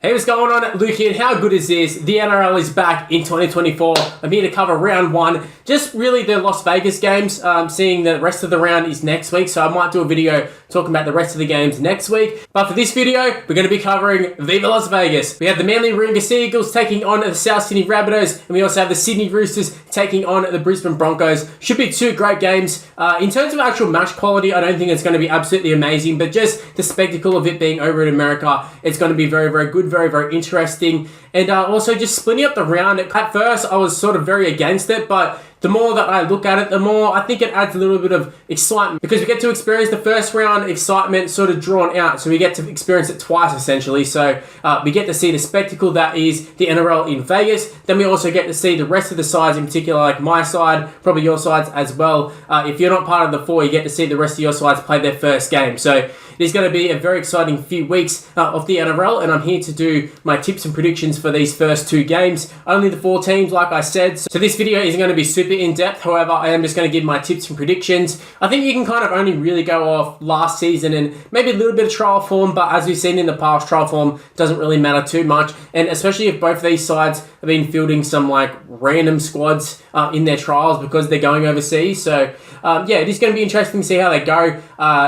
Hey, what's going on? Luke here, and how good is this? The NRL is back in 2024. I'm here to cover round one, just really the Las Vegas games, seeing the rest of the round is next week, so I might do a video talking about the rest of the games next week. But for this video, we're going to be covering Viva Las Vegas. We have the Manly Warringah Sea Eagles taking on the South Sydney Rabbitohs, and we also have the Sydney Roosters taking on the Brisbane Broncos. Should be two great games. In terms of actual match quality, I don't think it's going to be absolutely amazing, but just the spectacle of it being over in America, it's going to be very, very good, very, very interesting. And also just splitting up the round. At first, I was sort of very against it, but the more that I look at it, the more I think it adds a little bit of excitement because we get to experience the first round excitement sort of drawn out. So we get to experience it twice, essentially. So we get to see the spectacle that is the NRL in Vegas. Then we also get to see the rest of the sides, in particular, like my side, probably your sides as well. If you're not part of the four, you get to see the rest of your sides play their first game. So it is going to be a very exciting few weeks of the NRL, and I'm here to do my tips and predictions for these first two games. Only the four teams, like I said. So this video isn't going to be super in-depth. However, I am just going to give my tips and predictions. I think you can kind of only really go off last season and maybe a little bit of trial form, but as we've seen in the past, trial form doesn't really matter too much. And especially if both of these sides have been fielding some like random squads in their trials because they're going overseas. So yeah, it is going to be interesting to see how they go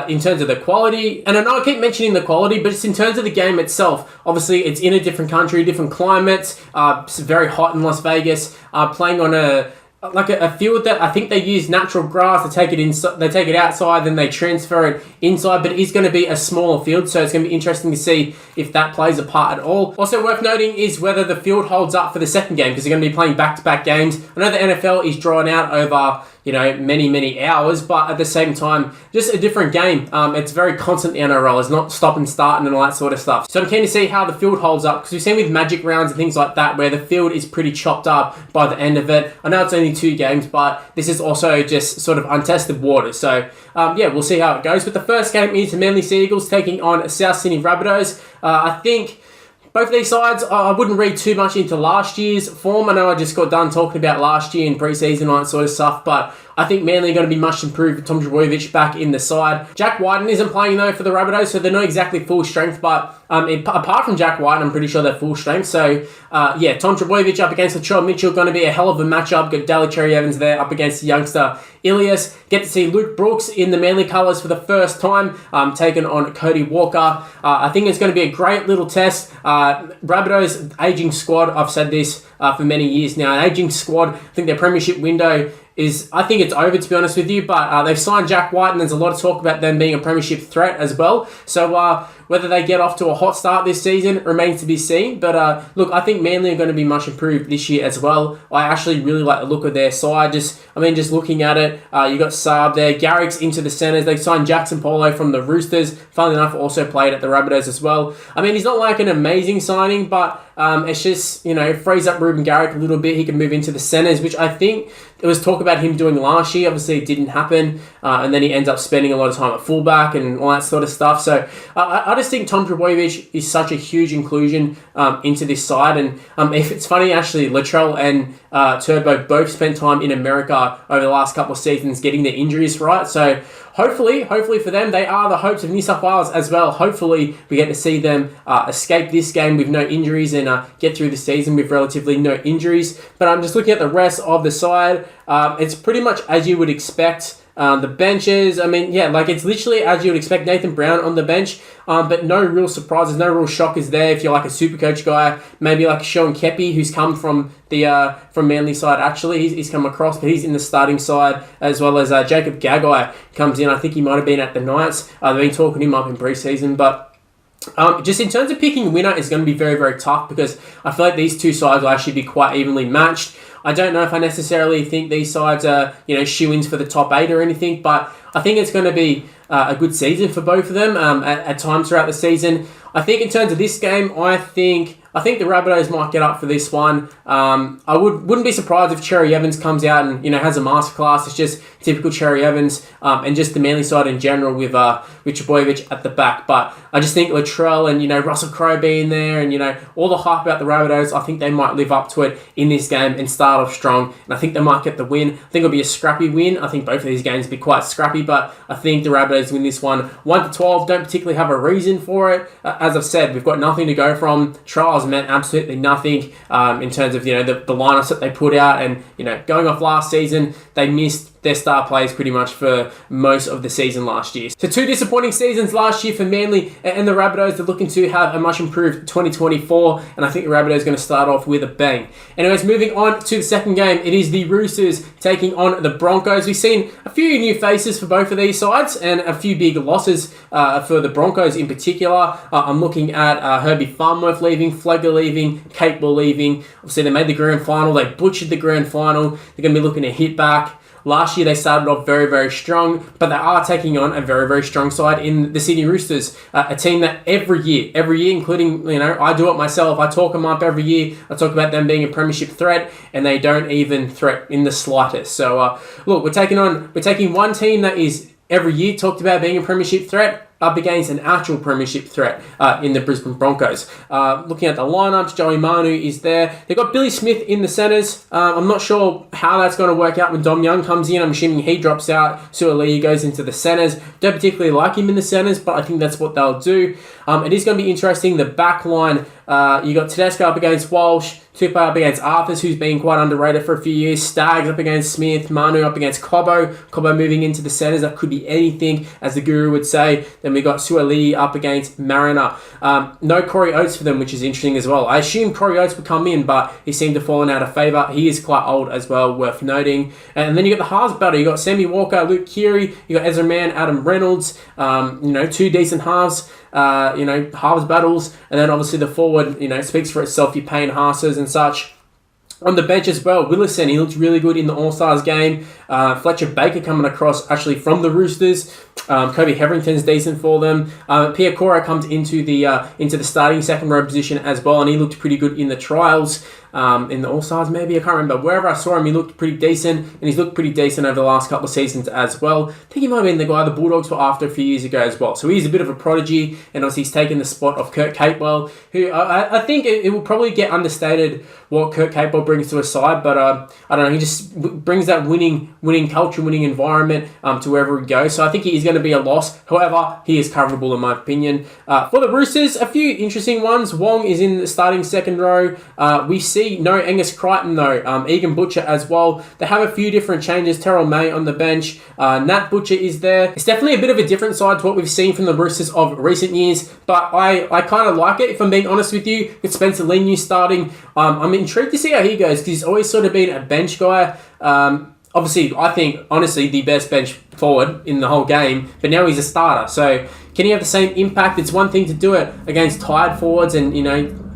in terms of the quality. And I know I keep mentioning the quality, but it's in terms of the game itself. Obviously, it's in a different country, different climates. It's very hot in Las Vegas. Playing on a field that I think they use natural grass. They take it inside, they take it outside, then they transfer it inside. But it is going to be a smaller field, so it's going to be interesting to see if that plays a part at all. Also worth noting is whether the field holds up for the second game because they're going to be playing back-to-back games. I know the NFL is drawn out over many hours, but at the same time, just a different game. It's very constant, the NRL. It's not stop and start and all that sort of stuff. So I'm keen to see how the field holds up because we've seen with magic rounds and things like that where the field is pretty chopped up by the end of it. I know it's only 2 games, but this is also just sort of untested water. So yeah, we'll see how it goes. But the first game is the Manly Sea Eagles taking on South Sydney Rabbitohs. I think both of these sides, I wouldn't read too much into last year's form. I know I just got done talking about last year in pre-season and all that sort of stuff, but I think Manly are going to be much improved with Tom Trbojevic back in the side. Jack Whiten isn't playing though for the Rabbitohs, so they're not exactly full strength, but apart from Jack Whiten, I'm pretty sure they're full strength. So yeah, Tom Trbojevic up against Latrell Mitchell, going to be a hell of a matchup. Got Daly Cherry Evans there up against the youngster Ilias. Get to see Luke Brooks in the Manly colours for the first time, taking on Cody Walker. I think it's going to be a great little test. Rabbitohs ageing squad, I've said this for many years now, an ageing squad. I think their premiership window I think it's over, to be honest with you, but they've signed Jack White, and there's a lot of talk about them being a premiership threat as well. So whether they get off to a hot start this season remains to be seen. But look, I think Manly are going to be much improved this year as well. I actually really like the look of their side. Just looking at it, you got Saab there, Garrick's into the centres. They signed Jackson Polo from the Roosters. Funnily enough, also played at the Rabbitohs as well. I mean, he's not like an amazing signing, but it's just, frees up Ruben Garrick a little bit. He can move into the centres, which I think there was talk about him doing last year. Obviously, it didn't happen. And then he ends up spending a lot of time at fullback and all that sort of stuff. So I just think Tom Trbojevic is such a huge inclusion into this side. And if it's funny, actually, Latrell and Turbo both spent time in America over the last couple of seasons getting their injuries right. So hopefully for them, they are the hopes of New South Wales as well. Hopefully we get to see them escape this game with no injuries and get through the season with relatively no injuries. But I'm just looking at the rest of the side. It's pretty much as you would expect. The benches, it's literally as you would expect. Nathan Brown on the bench, but no real surprises, no real shockers there. If you're like a super coach guy, maybe like Sean Kepi, who's come from the from Manly side, actually, he's come across, but he's in the starting side, as well as Jacob Gagai comes in. I think he might have been at the Knights. They've been talking him up in pre-season, but just in terms of picking a winner is going to be very, very tough because I feel like these two sides will actually be quite evenly matched. I don't know if I necessarily think these sides are, shoo-ins for the top 8 or anything, but I think it's going to be a good season for both of them at times throughout the season. I think in terms of this game, I think I think the Rabbitohs might get up for this one. I wouldn't be surprised if Cherry Evans comes out and has a masterclass. It's just typical Cherry Evans and just the Manly side in general with Trbojevic at the back. But I just think Latrell and Russell Crowe being there and all the hype about the Rabbitohs, I think they might live up to it in this game and start off strong. And I think they might get the win. I think it'll be a scrappy win. I think both of these games will be quite scrappy, but I think the Rabbitohs win this one 1-12. Don't particularly have a reason for it. As I've said, we've got nothing to go from. Trials meant absolutely nothing in terms of the lineups that they put out, and going off last season, they missed their star players pretty much for most of the season last year. So 2 disappointing seasons last year for Manly and the Rabbitohs. They're looking to have a much improved 2024, and I think the Rabbitohs are going to start off with a bang. Anyways, moving on to the second game, it is the Roosters taking on the Broncos. We've seen a few new faces for both of these sides and a few big losses for the Broncos in particular. I'm looking at Herbie Farnworth leaving, Flegler leaving, Capewell leaving. Obviously, they made the grand final. They butchered the grand final. They're going to be looking to hit back. Last year, they started off very, very strong, but they are taking on a very, very strong side in the Sydney Roosters, a team that every year, including, I do it myself, I talk them up every year. I talk about them being a premiership threat, and they don't even threat in the slightest. So, look, we're taking one team that is every year talked about being a premiership threat up against an actual premiership threat in the Brisbane Broncos. Looking at the lineups, Joey Manu is there. They've got Billy Smith in the centres. I'm not sure how that's going to work out when Dom Young comes in. I'm assuming he drops out. Suaalii goes into the centres. Don't particularly like him in the centres, but I think that's what they'll do. It is going to be interesting. The back line, you got Tedesco up against Walsh, Tupai up against Arthurs, who's been quite underrated for a few years. Staggs up against Smith. Manu up against Cobbo. Cobbo moving into the centres. That could be anything, as the guru would say. Then we got Suaalii up against Mariner. No Corey Oates for them, which is interesting as well. I assumed Corey Oates would come in, but he seemed to have fallen out of favour. He is quite old as well, worth noting. And then you got the halves battle. You got Sammy Walker, Luke Keary. You got Ezra Mann, Adam Reynolds. 2 decent halves. Halves battles, and then obviously the forward, speaks for itself. Your Payne Haasers and such. On the bench as well, Willison, he looked really good in the All-Stars game. Fletcher Baker coming across actually from the Roosters. Kobe Hetherington's decent for them. Pia Cora comes into the starting second row position as well, and he looked pretty good in the trials. In the All-Stars maybe, I can't remember. Wherever I saw him, he looked pretty decent, and he's looked pretty decent over the last couple of seasons as well. I think he might have been the guy the Bulldogs were after a few years ago as well. So he's a bit of a prodigy, and obviously he's taken the spot of Kurt Capewell, who I think it will probably get understated what Kurt Capewell brings to a side, but I don't know, he just brings that winning culture, winning environment to wherever he goes. So I think he is going to be a loss. However, he is coverable in my opinion. For the Roosters, a few interesting ones. Wong is in the starting second row. We see no Angus Crichton though. Egan Butcher as well. They have a few different changes. Terrell May on the bench. Nat Butcher is there. It's definitely a bit of a different side to what we've seen from the Roosters of recent years, but I kind of like it, if I'm being honest with you. With Spencer Leniu starting, I'm intrigued to see how he goes, because he's always sort of been a bench guy. Obviously, I think, honestly, the best bench forward in the whole game, but now he's a starter. So can he have the same impact? It's one thing to do it against tired forwards and,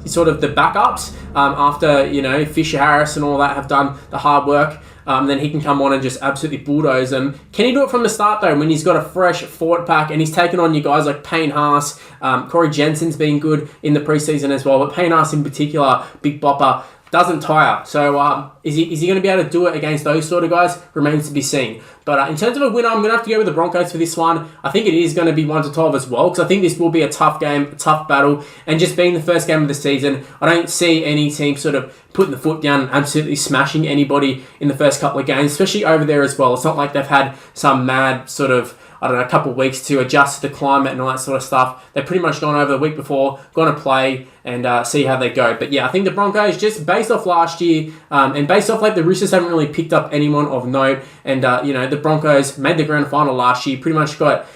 sort of the backups after, Fisher Harris and all that have done the hard work. Then he can come on and just absolutely bulldoze them. Can he do it from the start, though, when he's got a fresh forward pack and he's taken on you guys like Payne Haas? Corey Jensen's been good in the preseason as well, but Payne Haas in particular, big bopper, doesn't tire. So is he going to be able to do it against those sort of guys? Remains to be seen. But in terms of a winner, I'm going to have to go with the Broncos for this one. I think it is going to be 1-12 as well, because I think this will be a tough game, a tough battle. And just being the first game of the season, I don't see any team sort of putting the foot down and absolutely smashing anybody in the first couple of games, especially over there as well. It's not like they've had some mad sort of, a couple of weeks to adjust to the climate and all that sort of stuff. They've pretty much gone over the week before, going to play and see how they go. But yeah, I think the Broncos, just based off last year and based off the Roosters haven't really picked up anyone of note. And, the Broncos made the grand final last year, pretty much got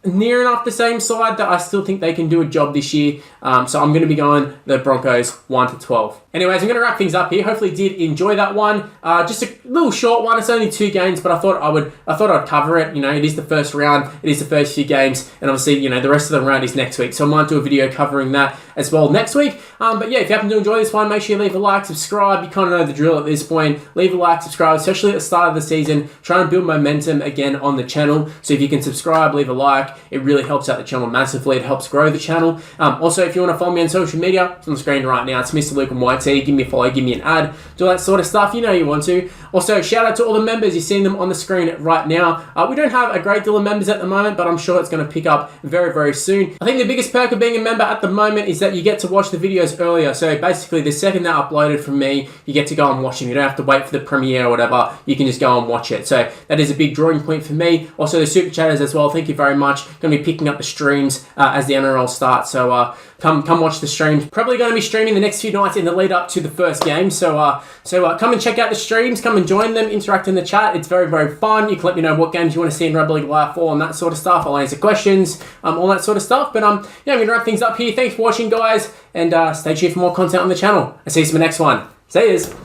near enough the same side that I still think they can do a job this year. So I'm going to be going the Broncos 1-12. Anyways, I'm going to wrap things up here. Hopefully you did enjoy that one. Just a little short one. It's only 2 games, but I thought I'd cover it. It is the first round. It is the first few games. And obviously, the rest of the round is next week. So I might do a video covering that as well next week. But yeah, if you happen to enjoy this one, make sure you leave a like, subscribe. You kind of know the drill at this point. Leave a like, subscribe, especially at the start of the season. Try and build momentum again on the channel. So if you can subscribe, leave a like, like. It really helps out the channel massively. It helps grow the channel. Also, if you want to follow me on social media, it's on the screen right now. It's Mr. Luke and YT. Give me a follow, give me an ad, do all that sort of stuff. You know you want to. Also, shout out to all the members. You're seeing them on the screen right now. We don't have a great deal of members at the moment, but I'm sure it's going to pick up very, very soon. I think the biggest perk of being a member at the moment is that you get to watch the videos earlier. So basically, the second they're uploaded from me, you get to go and watch them. You don't have to wait for the premiere or whatever. You can just go and watch it. So that is a big drawing point for me. Also, the super chatters as well. Thank you very much. Going to be picking up the streams as the NRL starts. So come watch the streams. Probably going to be streaming the next few nights in the lead up to the first game. So come and check out the streams. Come and join them. Interact in the chat. It's very, very fun. You can let me know what games you want to see in Rugby League Live 4 and that sort of stuff. I'll answer questions, all that sort of stuff. But I'm going to wrap things up here. Thanks for watching, guys, and stay tuned for more content on the channel. I'll see you in the next one. See yous.